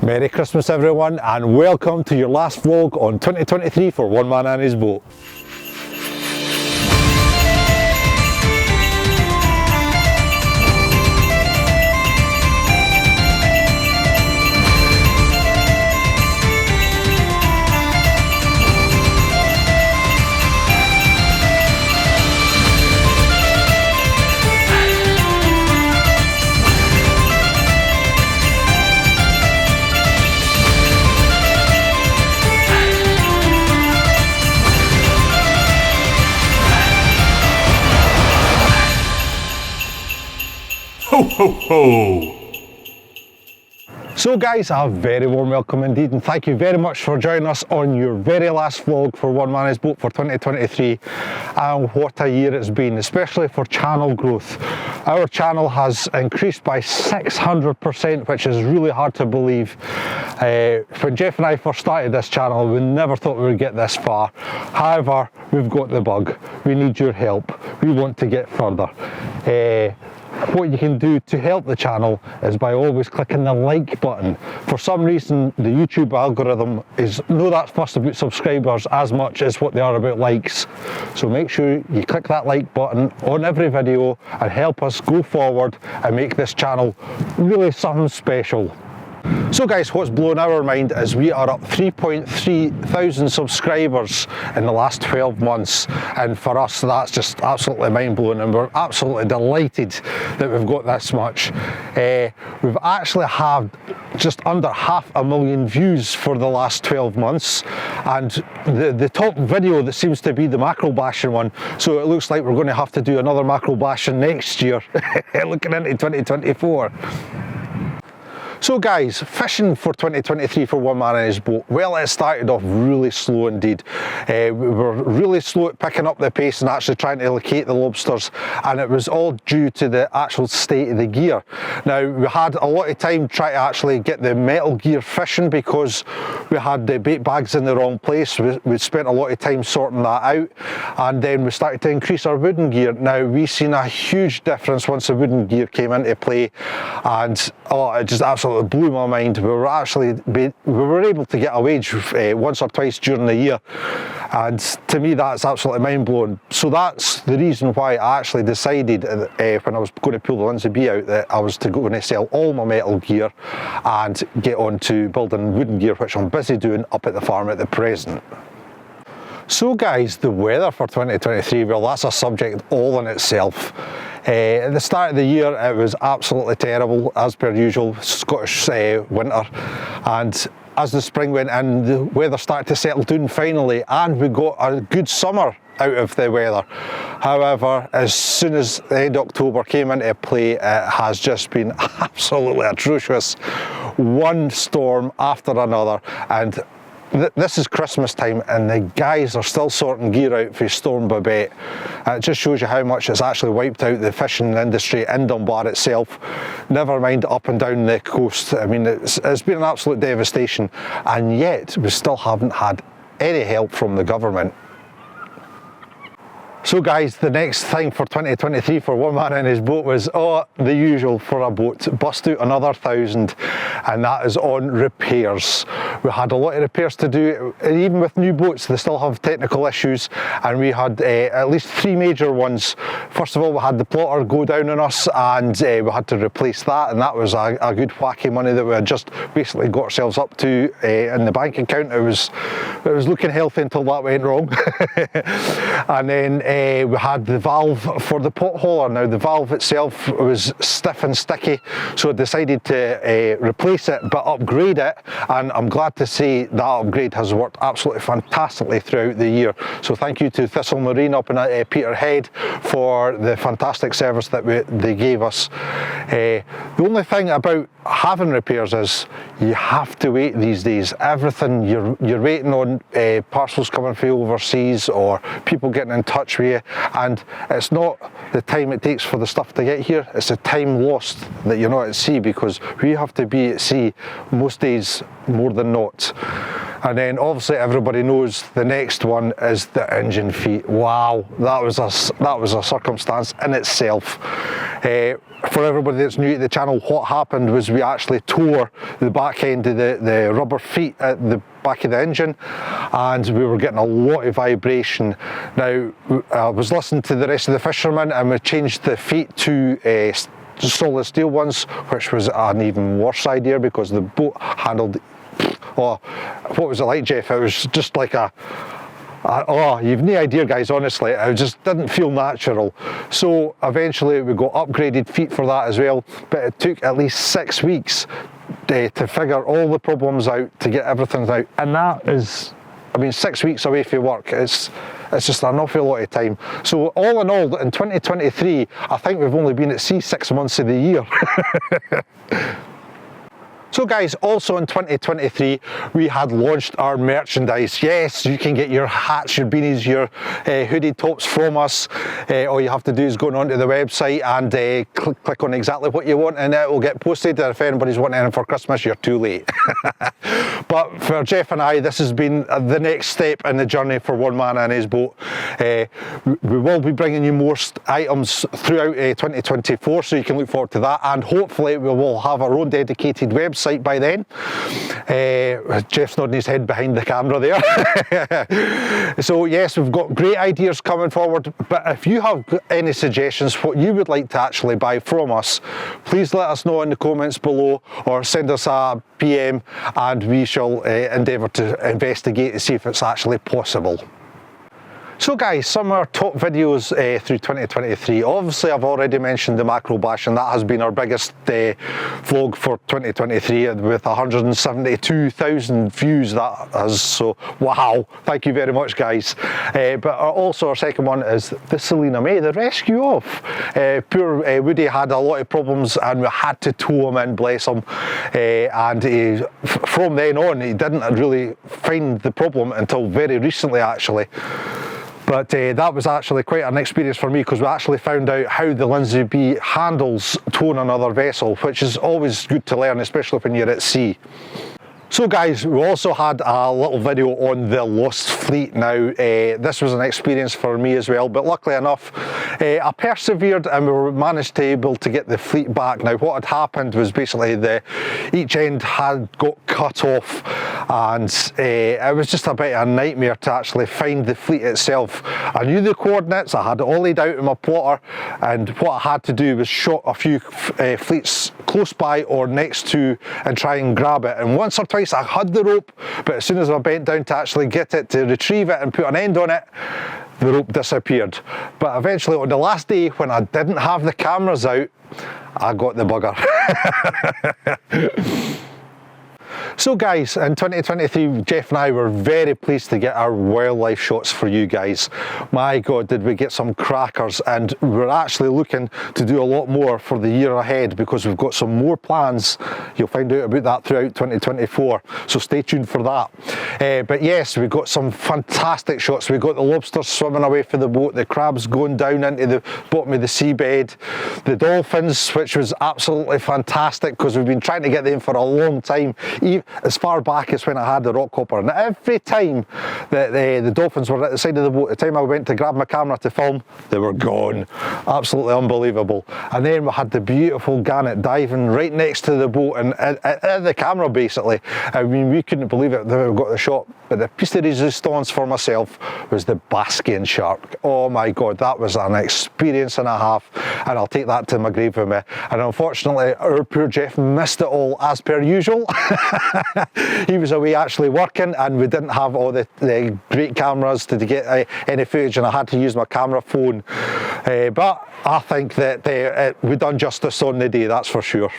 Merry Christmas everyone, and welcome to your last vlog on 2023 for One Man and His Boat. Ho, ho, ho! So guys, a very warm welcome indeed, and thank you very much for joining us on your very last vlog for One Man and His Boat for 2023. And what a year it's been, especially for channel growth. Our channel has increased by 600%, which is really hard to believe. When Jeff and I first started this channel, we never thought we would get this far. However, we've got the bug. We need your help. We want to get further. What you can do to help the channel is by always clicking the like button. For some reason, the YouTube algorithm is not fussed about subscribers as much as what they are about likes. So make sure you click that like button on every video and help us go forward and make this channel really something special. So guys, what's blown our mind is we are up 3.3 thousand subscribers in the last 12 months, and for us that's just absolutely mind-blowing, and we're absolutely delighted that we've got this much. We've actually had just under 500,000 views for the last 12 months, and the top video that seems to be the mackerel bashing one, so it looks like we're going to have to do another mackerel bashing next year, looking into 2024. So guys, fishing for 2023 for One Man and His Boat, well, it started off really slow indeed. We were really slow at picking up the pace and actually trying to locate the lobsters, and it was all due to the actual state of the gear. Now, we had a lot of time trying to actually get the metal gear fishing because we had the bait bags in the wrong place. We spent a lot of time sorting that out, and then we started to increase our wooden gear. Now, we seen a huge difference once the wooden gear came into play, and oh, it just absolutely blew my mind. We were able to get a wage once or twice during the year, and to me that's absolutely mind-blowing. So that's the reason why I actually decided when I was going to pull the Lindsay B out that I was going to sell all my metal gear and get on to building wooden gear, which I'm busy doing up at the farm at the present. So guys, the weather for 2023, well, that's a subject all in itself. At the start of the year it was absolutely terrible, as per usual, Scottish winter, and as the spring went in, the weather started to settle down finally, and we got a good summer out of the weather. However, as soon as the end of October came into play, it has just been absolutely atrocious. One storm after another, and this is Christmas time and the guys are still sorting gear out for Storm Babette. It just shows you how much it's actually wiped out the fishing industry in Dunbar itself, never mind up and down the coast. I mean, it's been an absolute devastation, and yet we still haven't had any help from the government. So guys, the next thing for 2023 for One Man and His Boat was, the usual for a boat, bust out another 1,000, and that is on repairs. We had a lot of repairs to do, and even with new boats they still have technical issues, and we had at least 3 major ones. First of all, we had the plotter go down on us, and we had to replace that, and that was a good whack of money that we had just basically got ourselves up to in the bank account. It was looking healthy until that went wrong. And then we had the valve for the pot hauler. Now, the valve itself was stiff and sticky, so I decided to replace it but upgrade it, and I'm glad to say that upgrade has worked absolutely fantastically throughout the year. So thank you to Thistle Marine up in Peterhead for the fantastic service that they gave us. The only thing about having repairs is you have to wait these days. Everything you're waiting on parcels coming from overseas or people getting in touch with you, and it's not the time it takes for the stuff to get here, it's the time lost that you're not at sea, because we have to be at sea most days more than not. And then obviously everybody knows the next one is the engine feet. Wow, that was a circumstance in itself. For everybody that's new to the channel, what happened was we actually tore the back end of the rubber feet at the back of the engine, and we were getting a lot of vibration. Now, I was listening to the rest of the fishermen, and we changed the feet to solid steel ones, which was an even worse idea because the boat handled, oh, what was it like, Jeff? It was just like oh, you've no idea, guys, honestly. It just didn't feel natural. So eventually we got upgraded feet for that as well, but it took at least 6 weeks to figure all the problems out, to get everything out. And that is, I mean, 6 weeks away from work, it's just an awful lot of time. So all in all, in 2023, I think we've only been at sea 6 months of the year. So guys, also in 2023, we had launched our merchandise. Yes, you can get your hats, your beanies, your hoodie tops from us. All you have to do is go onto the website and click on exactly what you want, and it will get posted. And if anybody's wanting anything for Christmas, you're too late. But for Jeff and I, this has been the next step in the journey for One Man and His Boat. We will be bringing you more items throughout 2024, so you can look forward to that, and hopefully we will have our own dedicated website by then. Jeff's nodding his head behind the camera there. So yes, we've got great ideas coming forward, but if you have any suggestions what you would like to actually buy from us, please let us know in the comments below, or send us a PM, and we shall endeavour to investigate to see if it's actually possible. So guys, some of our top videos through 2023. Obviously I've already mentioned the macro bash, and that has been our biggest vlog for 2023 with 172,000 views that has, so wow, thank you very much guys. But also our second one is the Selena May, the rescue off. Poor Woody had a lot of problems and we had to tow him in, bless him, and from then on he didn't really find the problem until very recently actually. But that was actually quite an experience for me, because we actually found out how the Lindsay B handles towing another vessel, which is always good to learn, especially when you're at sea. So guys, we also had a little video on the lost fleet. Now, this was an experience for me as well, but luckily enough, I persevered and we managed to able to get the fleet back. Now, what had happened was basically each end had got cut off, and it was just a bit of a nightmare to actually find the fleet itself. I knew the coordinates, I had it all laid out in my plotter, and what I had to do was shot a few fleets close by or next to and try and grab it. And once or twice I had the rope, but as soon as I bent down to actually get it, to retrieve it and put an end on it, the rope disappeared. But eventually on the last day, when I didn't have the cameras out, I got the bugger. So guys, in 2023, Jeff and I were very pleased to get our wildlife shots for you guys. My God, did we get some crackers, and we're actually looking to do a lot more for the year ahead, because we've got some more plans. You'll find out about that throughout 2024, so stay tuned for that. But yes, we got some fantastic shots. We got the lobsters swimming away from the boat, the crabs going down into the bottom of the seabed, the dolphins, which was absolutely fantastic, because we've been trying to get them for a long time, as far back as when I had the rock hopper, and every time that the dolphins were at the side of the boat, the time I went to grab my camera to film, they were gone. Absolutely unbelievable. And then we had the beautiful gannet diving right next to the boat and at the camera basically. I mean, we couldn't believe it that we got the shot. But the piece de resistance for myself was the Basquian shark. Oh my God, that was an experience and a half, and I'll take that to my grave with me. And unfortunately, our poor Jeff missed it all as per usual. He was away actually working, and we didn't have all the great cameras to get any footage, and I had to use my camera phone. But I think that we done justice on the day, that's for sure.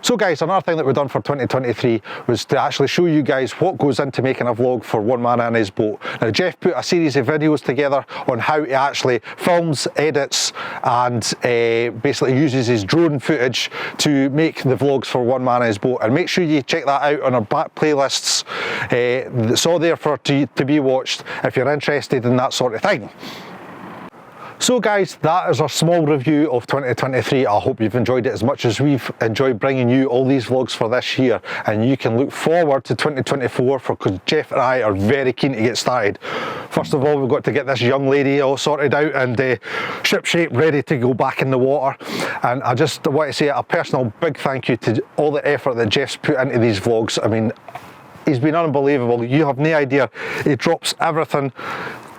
So guys, another thing that we've done for 2023 was to actually show you guys what goes into making a vlog for One Man and His Boat. Now, Jeff put a series of videos together on how he actually films, edits, and basically uses his drone footage to make the vlogs for One Man and His Boat. And make sure you check that out on our back playlists. It's all there to be watched if you're interested in that sort of thing. So guys, that is our small review of 2023. I hope you've enjoyed it as much as we've enjoyed bringing you all these vlogs for this year, and you can look forward to 2024 because Jeff and I are very keen to get started. First of all, we've got to get this young lady all sorted out and ship shape ready to go back in the water. And I just want to say a personal big thank you to all the effort that Jeff's put into these vlogs. I mean, he's been unbelievable. You have no idea. He drops everything,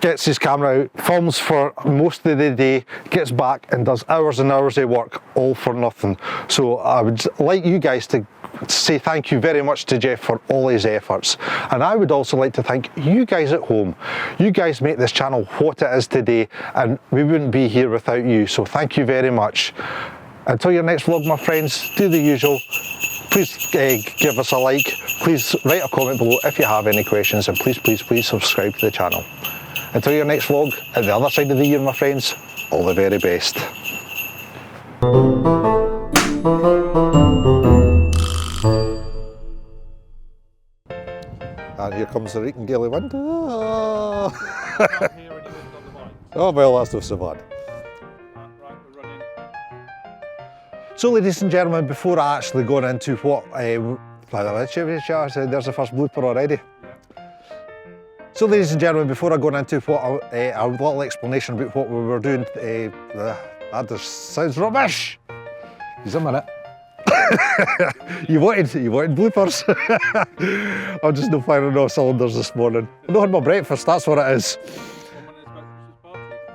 gets his camera out, films for most of the day, gets back and does hours and hours of work, all for nothing. So I would like you guys to say thank you very much to Jeff for all his efforts. And I would also like to thank you guys at home. You guys make this channel what it is today, and we wouldn't be here without you. So thank you very much. Until your next vlog, my friends, do the usual. Please give us a like. Please write a comment below if you have any questions, and please, please, please subscribe to the channel. Until your next vlog, at the other side of the year, my friends, all the very best. And here comes the Reekingale wind. Oh, oh well, that's not so bad. So ladies and gentlemen, before I actually go into what, there's the first blooper already. So ladies and gentlemen, before I go into what a little explanation about what we were doing, that just sounds rubbish. He's a minute. you wanted bloopers. I'm just not firing all cylinders this morning. I not had my breakfast, that's what it is.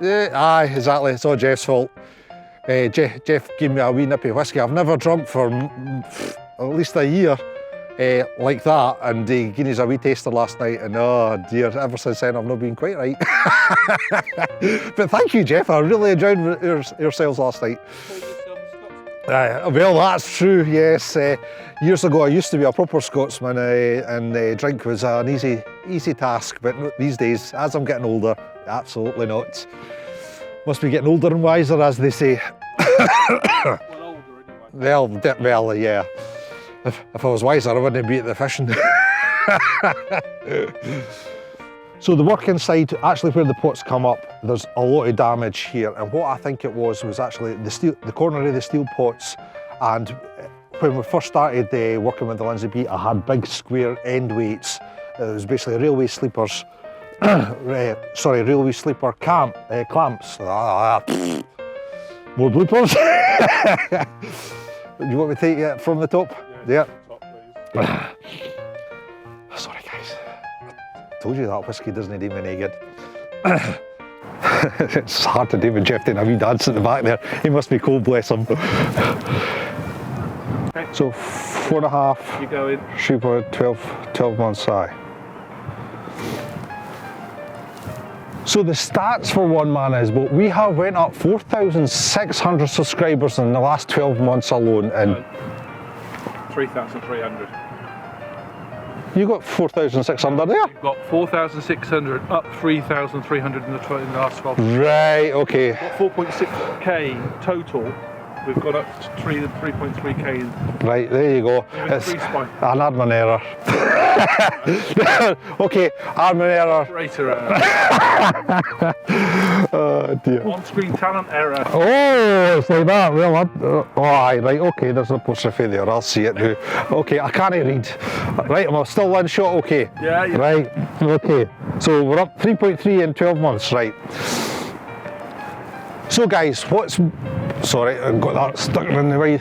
Yeah, aye, exactly, it's all Jeff's fault. Jeff gave me a wee nippy whiskey. I've never drunk for at least a year like that, and he gave us a wee taster last night, and oh dear, ever since then I've not been quite right. But thank you, Jeff, I really enjoyed yourselves last night. Well, that's true, yes. Years ago I used to be a proper Scotsman, and drink was an easy task, but these days, as I'm getting older, absolutely not. Must be getting older and wiser, as they say. Well, older anyway. Well, yeah. If I was wiser, I wouldn't be at the fishing. So the work inside, actually where the pots come up, there's a lot of damage here, and what I think it was actually the corner of the steel pots. And when we first started working with the Lindsay B, I had big square end weights. It was basically railway sleepers. Railway sleeper clamps. More bloopers. You want me to take it from the top? Yeah. Top, please. Sorry guys, I told you that whiskey doesn't do me any good. It's hard to do with Jeff doing a wee dance at the back there. He must be cold, bless him. Okay. So 4.5. You go in. Shoot for 12 months high. So the stats for One Man is, but we have went up 4,600 subscribers in the last 12 months alone, and 3,300. you got 4,600 there? You've got 4,600 up 3,300 in the last 12 months. Right, okay. 4.6k total. We've got up to 3.3k. Right, there you go. It's an admin error. Okay, admin error. Operator error. Oh dear. On-screen talent error. Oh, it's like that. Well, oh, aye, right, okay, there's an apostrophe there. I'll see it now. Okay, I can't read. Right, am I still one shot? Okay. Yeah. Right, okay. So we're up 3.3 in 12 months, right. So guys, sorry, I got that stuck in the way.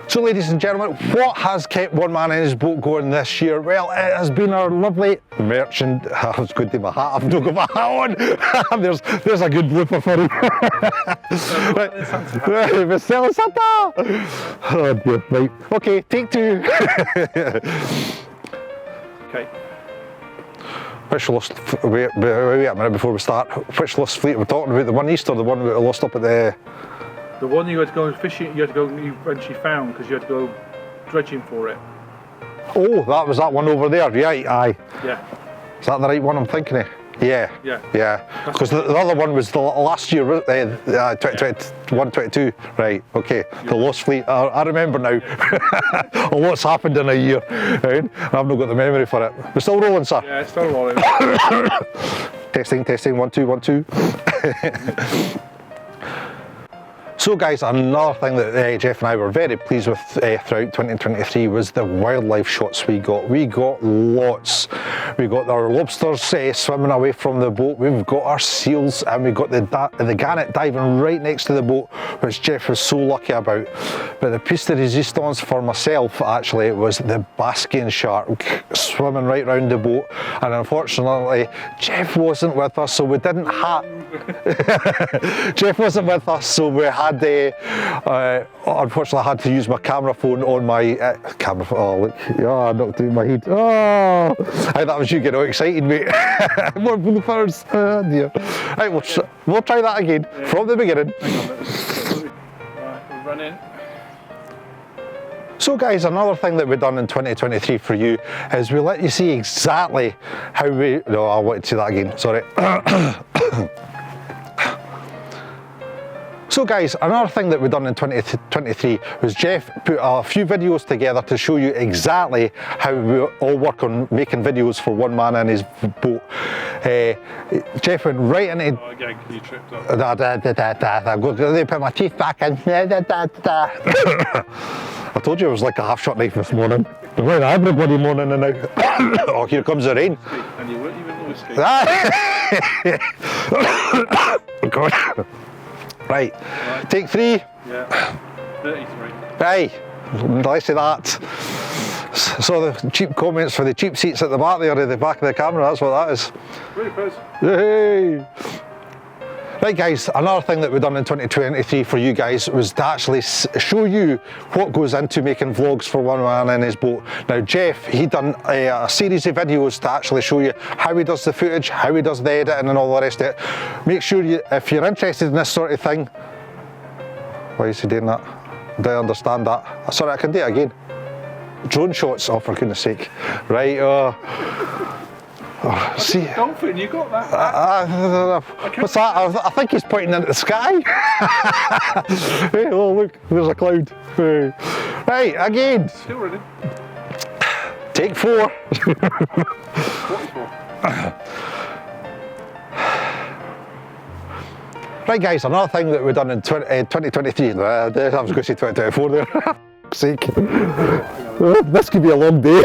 So ladies and gentlemen, what has kept One Man in his boat going this year? Well, it has been our lovely merchant. I was going to my hat, I've not got my hat on. There's a good blooper for him. Right, Santa. Oh dear, right. Okay, take two. Okay. Which lost, wait a minute before we start. Which lost fleet are we talking about? The one east or the one we lost up at the... The one you had to go fishing, you eventually found because you had to go dredging for it. Oh, that was that one over there, right, aye. Yeah. Is that the right one I'm thinking of? Yeah. Yeah. Yeah. Because the other one was the last year, 2021, 22. Right, okay. Yeah. The lost fleet, I remember now. A lot's happened in a year, right? I've not got the memory for it. We're still rolling, sir? Yeah, it's still rolling. Testing, 1, 2, 1, 2. So guys, another thing that Jeff and I were very pleased with throughout 2023 was the wildlife shots we got. We got lots. We got our lobsters swimming away from the boat, we've got our seals, and we got the gannet diving right next to the boat, which Jeff was so lucky about. But the piece de resistance for myself actually was the basking shark swimming right round the boat, and unfortunately Jeff wasn't with us, so we didn't have Jeff wasn't with us, so we had unfortunately I had to use my camera phone on my camera phone. Oh look, I knocked it in my head. Oh, hey, that was you getting all excited, mate. More bloopers. Oh dear. Right, we'll try that again from the beginning. Hang on, right, we're running. So guys, another thing that we've done in 2023 for you is we let you see exactly how we... No, I wanted to see that again, sorry. So guys, another thing that we've done in 2023 was Jeff put a few videos together to show you exactly how we all work on making videos for one man and his boat. Jeff went right into... Oh, again, because you tripped up. I'm going to put my teeth back in. I told you it was like a half-shot knife this morning. Well, every bloody morning and now. Oh, here comes the rain. And you weren't even noticing. God. Right, take 3. Yeah, 33. Hey, less of that. So the cheap comments for the cheap seats at the back there, at the back of the camera, that's what that is. Bloopers. Hey. Right guys, another thing that we've done in 2023 for you guys was to actually show you what goes into making vlogs for one man in his boat. Now Jeff, he done a series of videos to actually show you how he does the footage, how he does the editing and all the rest of it. Make sure you, if you're interested in this sort of thing, why is he doing that? Do I understand that? Sorry, I can do it again. Drone shots, oh for goodness sake. Right, see, Dolphin, you got that? what's that? I think he's pointing into the sky. Hey, oh look, there's a cloud. Hey. Right, again. Still running. Take 4. 44. Right guys, another thing that we've done in 2023, I was going to say 2024 there. Sake. This could be a long day.